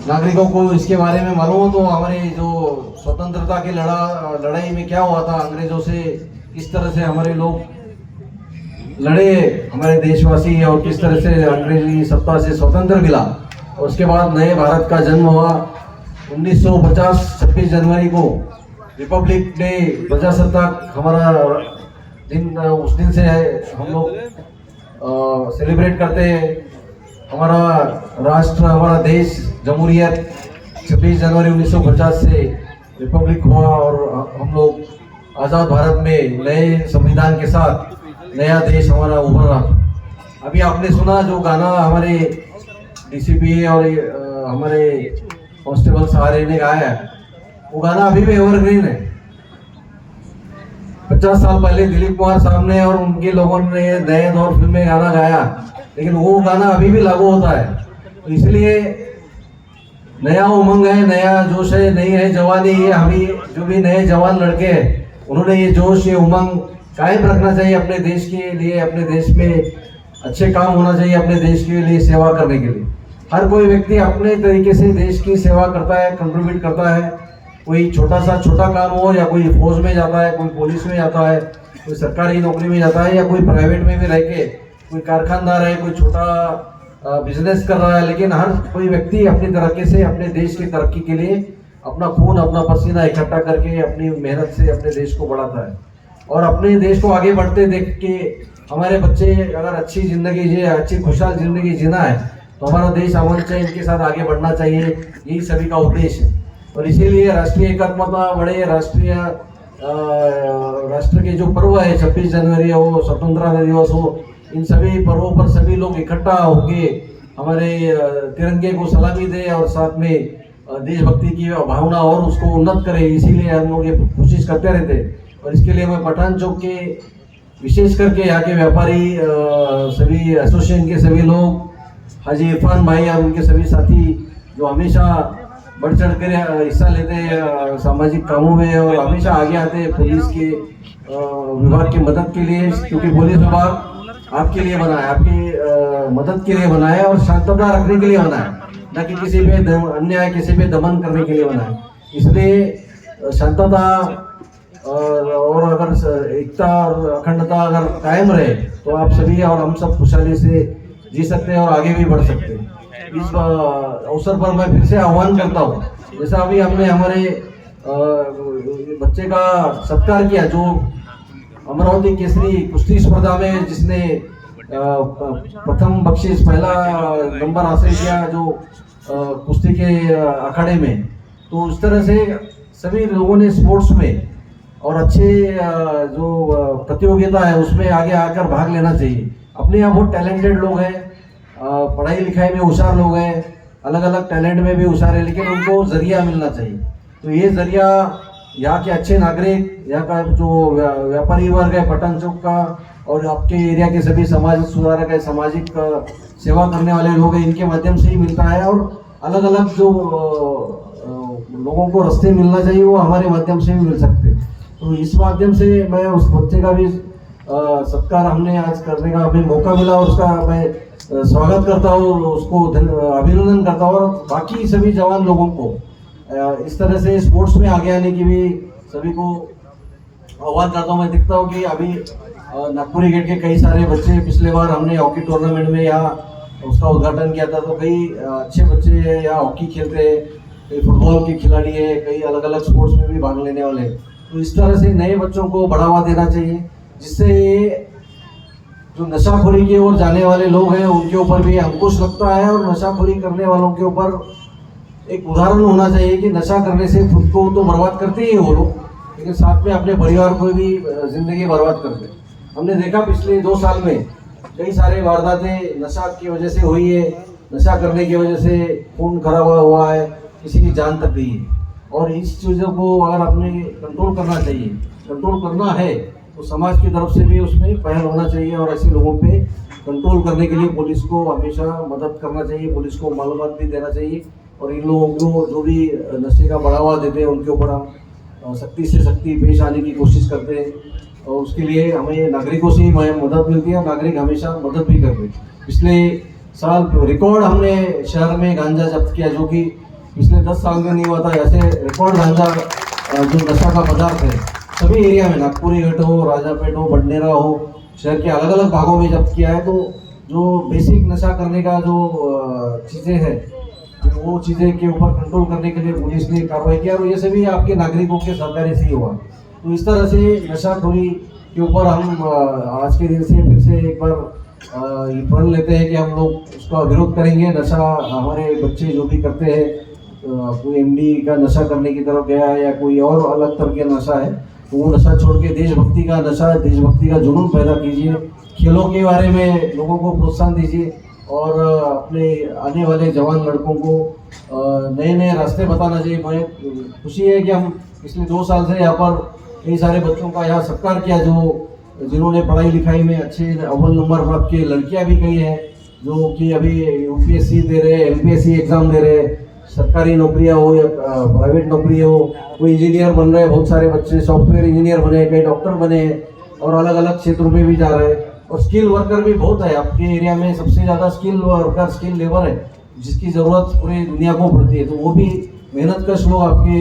नागरिकों को इसके बारे में मालूम हो तो हमारे जो स्वतंत्रता की लड़ाई में क्या हुआ था, अंग्रेजों से किस तरह से हमारे लोग लड़े, हमारे देशवासी, और किस तरह से अंग्रेजी सत्ता से स्वतंत्र मिला। और उसके बाद नए भारत का जन्म हुआ 1950 26 जनवरी को रिपब्लिक डे, प्रजासत्ताक हमारा दिन, उस दिन से हम लोग सेलिब्रेट करते हैं। हमारा राष्ट्र, हमारा देश जमहूरियत 26 जनवरी 1950 से रिपब्लिक हुआ और हम लोग आज़ाद भारत में नए संविधान के साथ नया देश हमारा उभर रहा। अभी आपने सुना जो गाना हमारे डीसीपी और हमारे कांस्टेबल सहारे ने गाया है, वो गाना अभी भी एवरग्रीन है। 50 साल पहले दिलीप कुमार साहब ने और उनके लोगों ने नए दौर फिल्म में गाना गाया, लेकिन वो गाना अभी भी लागू होता है। तो इसलिए नया उमंग है, नया जोश है, नई है जवानी है। अभी जो भी नए जवान लड़के हैं उन्होंने ये जोश, ये उमंग कायम रखना चाहिए अपने देश के लिए। अपने देश में अच्छे काम होना चाहिए, अपने देश के लिए सेवा करने के लिए। हर कोई व्यक्ति अपने तरीके से देश की सेवा करता है, कंट्रीब्यूट करता है। कोई छोटा काम हो, या कोई फौज में जाता है, कोई पुलिस में जाता है, कोई सरकारी नौकरी में जाता है, या कोई प्राइवेट में भी रह के कोई कारखानदार है, कोई छोटा बिजनेस कर रहा है। लेकिन हर कोई व्यक्ति अपनी तरीके से अपने देश की तरक्की के लिए अपना खून, अपना पसीना इकट्ठा करके अपनी मेहनत से अपने देश को बढ़ाता है। और अपने देश को आगे बढ़ते देख के हमारे बच्चे अगर अच्छी जिंदगी जिए, अच्छी खुशहाल जिंदगी जीना है, तो हमारा देश अमन से इनके साथ आगे बढ़ना चाहिए। यही सभी का उद्देश्य है। और इसीलिए राष्ट्रीय एकात्मता बढ़े, राष्ट्र के जो पर्व है 26 जनवरी हो, स्वतंत्रता दिवस हो, इन सभी पर्वों पर सभी लोग इकट्ठा होके हमारे तिरंगे को सलामी दे और साथ में देशभक्ति की भावना और उसको उन्नत करे। इसीलिए हम लोग ये कोशिश करते रहते हैं। और इसके लिए मैं पठान चौक के विशेष करके यहाँ के व्यापारी, सभी एसोसिएशन के सभी लोग, हाजी इरफान भाई और उनके सभी साथी जो हमेशा बढ़ चढ़ कर हिस्सा लेते हैं सामाजिक कामों में और हमेशा आगे आते हैं पुलिस के विभाग की मदद के लिए, क्योंकि पुलिस विभाग आपके लिए बना है, आपकी मदद के लिए बना है और शांतता रखने के लिए बना है, न कि किसी पे अन्याय, किसी पे दमन करने के लिए बना है। इसलिए शांतता और अगर एकता और अखंडता अगर कायम रहे तो आप सभी और हम सब खुशहाली से जी सकते हैं और आगे भी बढ़ सकते हैं। इस अवसर पर मैं फिर से आह्वान करता हूँ, जैसा अभी हमने हमारे बच्चे का सत्कार किया जो अमरावती केसरी कुश्ती स्पर्धा में जिसने प्रथम बख्शीश, पहला नंबर हासिल किया जो कुश्ती के अखाड़े में। तो उस तरह से सभी लोगों ने स्पोर्ट्स में और अच्छे जो प्रतियोगिता है उसमें आगे आकर भाग लेना चाहिए। अपने यहाँ बहुत टैलेंटेड लोग हैं, पढ़ाई लिखाई में होशियार लोग हैं, अलग अलग टैलेंट में भी होशियार है, लेकिन उनको जरिया मिलना चाहिए। तो ये जरिया यहाँ के अच्छे नागरिक, यहाँ का जो व्यापारी वर्ग है पठान चौक का और आपके एरिया के सभी समाज सुधारक है, सामाजिक सेवा करने वाले लोग हैं, इनके माध्यम से ही मिलता है। और अलग अलग जो लोगों को रास्ते मिलना चाहिए वो हमारे माध्यम से भी मिल सकते। तो इस माध्यम से मैं उस बच्चे का भी सत्कार हमने आज करने का हमें मौका मिला और उसका मैं स्वागत करता हूँ, उसको अभिनंदन करता हूँ। और बाकी सभी जवान लोगों को इस तरह से स्पोर्ट्स में आगे आने की भी सभी को आह्वान करता हूँ। मैं देखता हूँ कि अभी नागपुरी गेट के कई सारे बच्चे, पिछले बार हमने हॉकी टूर्नामेंट में यहाँ उसका उद्घाटन किया था, तो कई अच्छे बच्चे यहाँ हॉकी खेलते हैं, कई फुटबॉल के खिलाड़ी है, कई अलग अलग स्पोर्ट्स में भी भाग लेने वाले हैं। तो इस तरह से नए बच्चों को बढ़ावा देना चाहिए, जिससे जो नशाखोरी की ओर जाने वाले लोग हैं उनके ऊपर भी अंकुश लगता है और नशाखोरी करने वालों के ऊपर एक उदाहरण होना चाहिए कि नशा करने से खुद को तो बर्बाद करते ही वो लोग, लेकिन साथ में अपने परिवार को भी जिंदगी बर्बाद करते। हमने देखा पिछले 2 साल में कई सारे वारदातें नशा की वजह से हुई है, नशा करने की वजह से खून खराब हुआ है, किसी की जान तक गई है। और इस चीज़ों को अगर अपने कंट्रोल करना चाहिए, कंट्रोल करना है तो समाज की तरफ से भी उसमें पहल होना चाहिए और ऐसे लोगों पे कंट्रोल करने के लिए पुलिस को हमेशा मदद करना चाहिए, पुलिस को मालूमात भी देना चाहिए। और इन लोगों को जो भी नशे का बढ़ावा देते हैं उनके ऊपर हम सख्ती से सख्ती पेश आने की कोशिश करते हैं और उसके लिए हमें नागरिकों से ही मदद मिलती है और नागरिक हमेशा मदद भी करते हैं। पिछले साल रिकॉर्ड हमने शहर में गांजा जब्त किया जो कि पिछले 10 साल में नहीं हुआ था। ऐसे रिकॉर्ड गांजा जो नशा का पदार्थ है सभी एरिया में, नागपुरी घाट हो, राजापेट हो, बडनेरा हो, शहर के अलग अलग भागों में जब्त किया है। तो जो बेसिक नशा करने का जो चीज़ें हैं वो चीज़ें के ऊपर कंट्रोल करने के लिए पुलिस ने कार्रवाई किया और ये सभी आपके नागरिकों के सहकार्य से ही हुआ। तो इस तरह से नशाखोरी के ऊपर हम आज के दिन से फिर से एक बार ये प्रण लेते हैं कि हम लोग उसका विरोध करेंगे। नशा हमारे बच्चे जो भी करते हैं, कोई एमडी का नशा करने की तरफ गया है या कोई और अलग तरह का नशा है, तो वो नशा छोड़ के देशभक्ति का नशा, देशभक्ति का जुनून पैदा कीजिए। खेलों के बारे में लोगों को प्रोत्साहन दीजिए और अपने आने वाले जवान लड़कों को नए नए रास्ते बताना चाहिए। मैं खुशी है कि हम पिछले 2 साल से यहाँ पर कई सारे बच्चों का यहाँ सत्कार किया जिन्होंने पढ़ाई लिखाई में अच्छे अव्वल नंबर प्राप्त किए। लड़कियाँ भी कई हैं जो कि अभी यूपीएससी दे रहे हैं, एमपीएससी एग्ज़ाम दे रहे हैं, सरकारी नौकरियाँ हो या प्राइवेट नौकरी हो, कोई इंजीनियर बन रहे हैं, बहुत सारे बच्चे सॉफ्टवेयर इंजीनियर बने, कई डॉक्टर बने और अलग अलग क्षेत्रों में भी जा रहे हैं। और स्किल वर्कर भी बहुत है आपके एरिया में, सबसे ज़्यादा स्किल वर्कर, स्किल लेबर है जिसकी ज़रूरत पूरी दुनिया को पड़ती है। तो वो भी मेहनत कश लोग आपके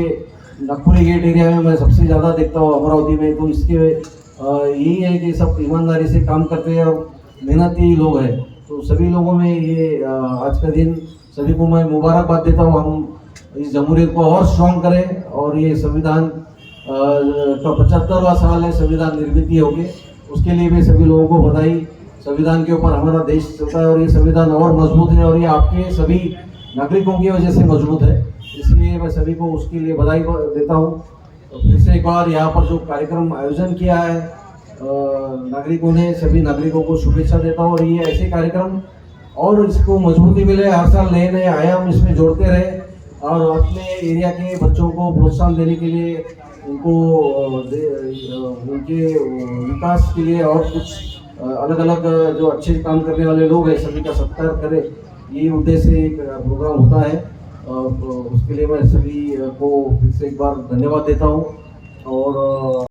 नागपुरी गेट एरिया में मैं सबसे ज़्यादा देखता हूँ, अमरावती में। तो इसके यही है कि सब ईमानदारी से काम करते हैं और मेहनती लोग हैं। तो सभी लोगों में ये आज का दिन सभी को मैं मुबारकबाद देता हूँ। हम इस जमहूरियत को और स्ट्रॉन्ग करें और ये संविधान का 75वां साल है, संविधान निर्मित होगी, उसके लिए भी सभी लोगों को बधाई। संविधान के ऊपर हमारा देश चलता है और ये संविधान और मजबूत है और ये आपके सभी नागरिकों की वजह से मजबूत है, इसलिए मैं सभी को उसके लिए बधाई देता हूँ। तो फिर से एक बार यहाँ पर जो कार्यक्रम आयोजन किया है नागरिकों ने, सभी नागरिकों को शुभेच्छा देता हूँ और ये ऐसे कार्यक्रम और इसको मजबूती मिले, हर साल नए नए आयाम इसमें जोड़ते रहे और अपने एरिया के बच्चों को प्रोत्साहन देने के लिए, उनको उनके विकास के लिए और कुछ अलग अलग जो अच्छे काम करने वाले लोग हैं सभी का सत्कार करें, ये उद्देश्य से एक प्रोग्राम होता है। उसके लिए मैं सभी को फिर से एक बार धन्यवाद देता हूँ और